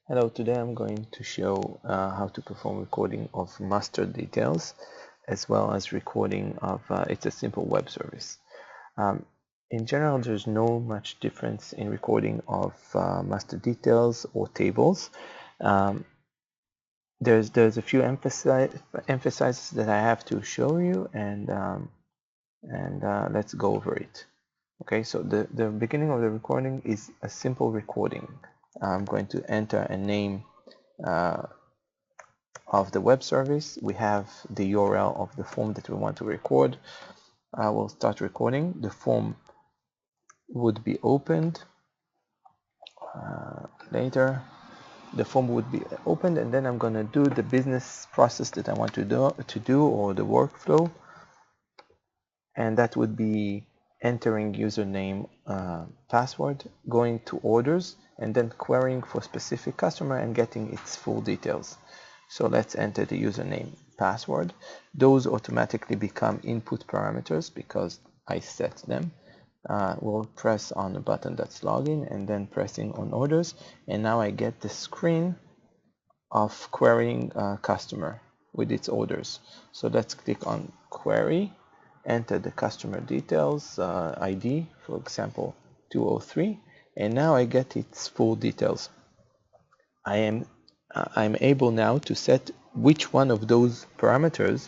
Hello, today I'm going to show how to perform recording of master details as well as recording of it's a simple web service. Um, in general, there's no much difference in recording of master details or tables. Um, there's a few emphasizes that I have to show you, and let's go over it. Okay, so the beginning of the recording is a simple recording. I'm going to enter a name uh, of the web service. We have the URL of the form that we want to record. We'll start recording. The form would be opened later. The form would be opened, and then I'm going to do the business process that I want to do or the workflow, and that would be entering username, password, going to orders, and then querying for specific customer and getting its full details. So let's enter the username, password. Those automatically become input parameters because I set them. We'll press on the button that's login and then pressing on orders, and now I get the screen of querying customer with its orders. So let's click on query, enter the customer details, ID, for example 203, and now I get its full details. I'm able now to set which one of those parameters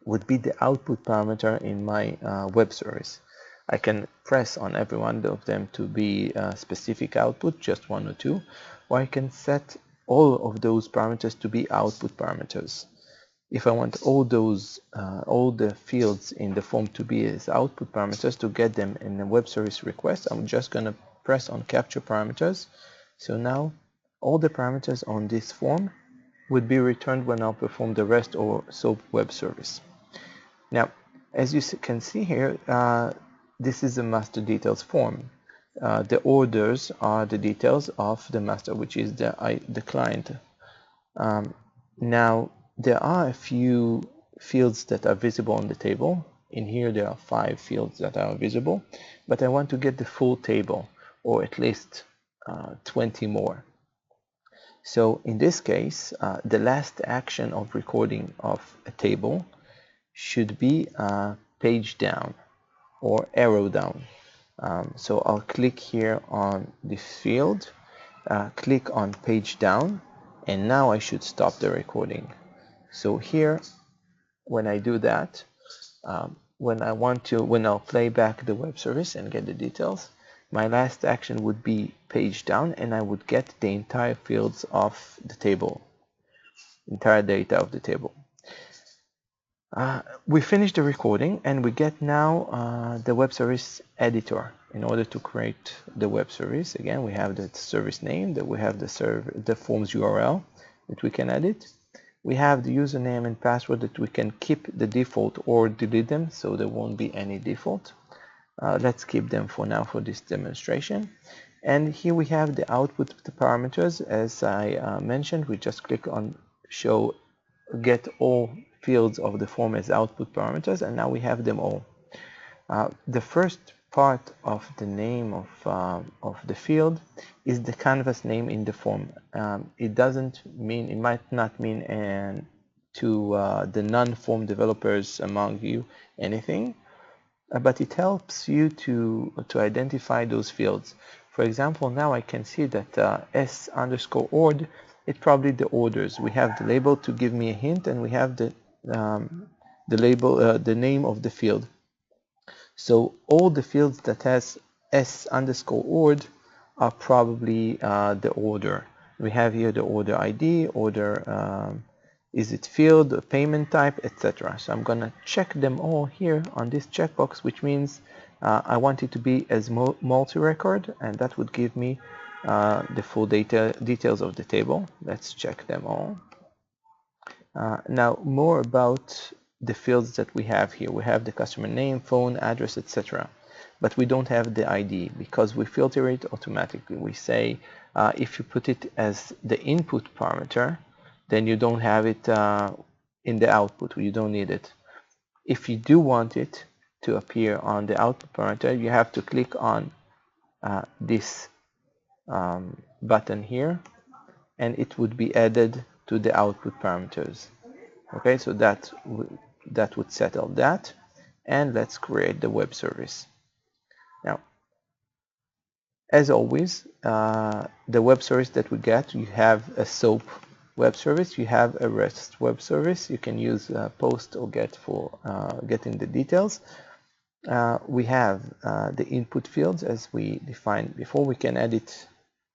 would be the output parameter in my web service. I can press on every one of them to be a specific output, just one or two, or I can set all of those parameters to be output parameters. If I want all the fields in the form to be as output parameters to get them in the web service request, I'm just going to press on capture parameters. So now all the parameters on this form would be returned when I'll perform the REST or SOAP web service. Now, as you can see here, this is a master details form. The orders are the details of the master, which is the client. Now, there are a few fields that are visible on the table. In here, there are 5 fields that are visible, but I want to get the full table, or at least 20 more. So in this case, the last action of recording of a table should be page down or arrow down. So I'll click here on this field, click on page down, and now I should stop the recording. So here, when I do that, when I'll play back the web service and get the details, my last action would be page down, and I would get the entire fields of the table, entire data of the table. We finished the recording, and we get now the web service editor. In order to create the web service, again, we have the service name, that we have the form's URL that we can edit. We have the username and password that we can keep the default or delete them, so there won't be any default. Let's keep them for now for this demonstration. And here we have the output parameters. As I mentioned, we just click on show get all fields of the form as output parameters, and now we have them all. The first part of the name of the field is the canvas name in the form. It might not mean to the non-form developers among you anything, but it helps you to identify those fields. For example, now I can see that s_ord, it's probably the orders. We have the label to give me a hint, and we have the label, the name of the field. So all the fields that has s_ord are probably the order. We have here the order ID, order is it field, payment type, etc. So I'm gonna check them all here on this checkbox, which means I want it to be as multi-record, and that would give me the full details of the table. Let's check them all. Now more about the fields that we have here. We have the customer name, phone, address, etc. But we don't have the ID because we filter it automatically. We say if you put it as the input parameter, then you don't have it in the output. You don't need it. If you do want it to appear on the output parameter, you have to click on this button here, and it would be added to the output parameters. Okay, so that would settle that, and let's create the web service. Now, as always, the web service that we get, you have a SOAP web service, you have a REST web service. You can use POST or GET for getting the details. We have the input fields as we defined before. We can edit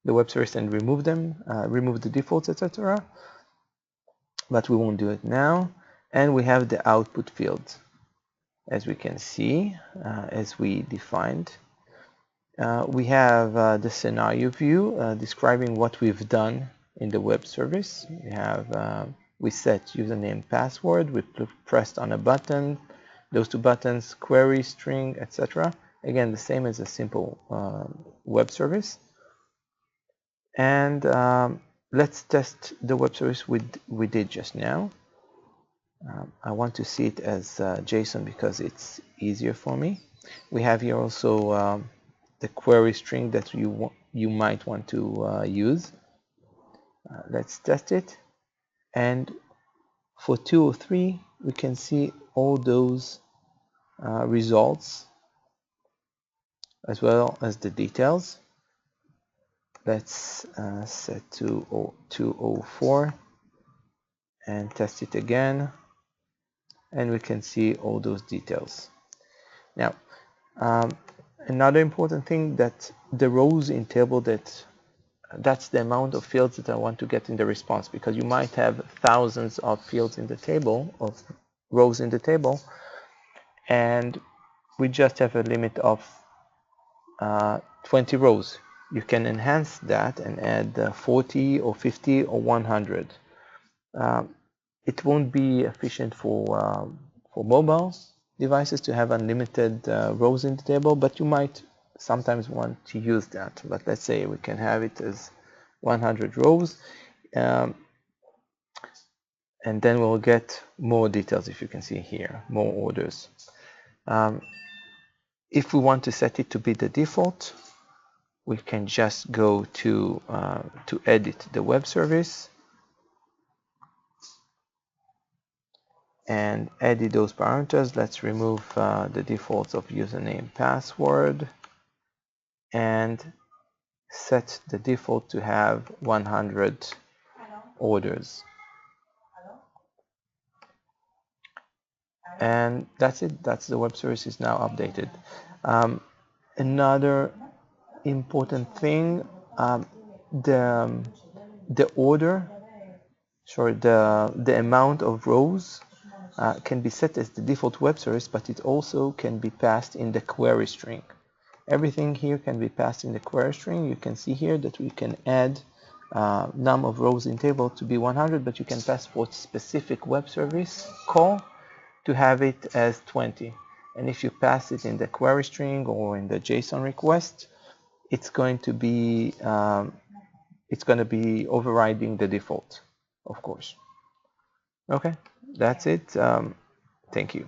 the web service and remove them, remove the defaults, etc. But we won't do it now. And we have the output fields, as we can see, as we defined. We have the scenario view describing what we've done in the web service. We have we set username, password. We pressed on a button. Those two buttons, query, string, etc. Again, the same as a simple web service. And let's test the web service we did just now. I want to see it as JSON because it's easier for me. We have here also the query string that you might want to use. Let's test it, and for 203 we can see all those results as well as the details. Let's set to 204 and test it again, and we can see all those details. Now another important thing, that the rows in table, that's the amount of fields that I want to get in the response, because you might have thousands of fields in the table, of rows in the table, and we just have a limit of 20 rows. You can enhance that and add 40 or 50 or 100. It won't be efficient for mobile devices to have unlimited rows in the table, but you might sometimes want to use that. But let's say we can have it as 100 rows, and then we'll get more details. If you can see here, more orders. If we want to set it to be the default, we can just go to edit the web service and edit those parameters. Let's remove the defaults of username, password, and set the default to have 100 orders. And that's it. That's the web service is now updated. Another important thing, the order, sorry, the amount of rows can be set as the default web service, but it also can be passed in the query string. Everything here can be passed in the query string. You can see here that we can add num of rows in table to be 100, but you can pass for specific web service call to have it as 20. And if you pass it in the query string or in the JSON request, it's going to be overriding the default, of course. Okay, that's it. Thank you.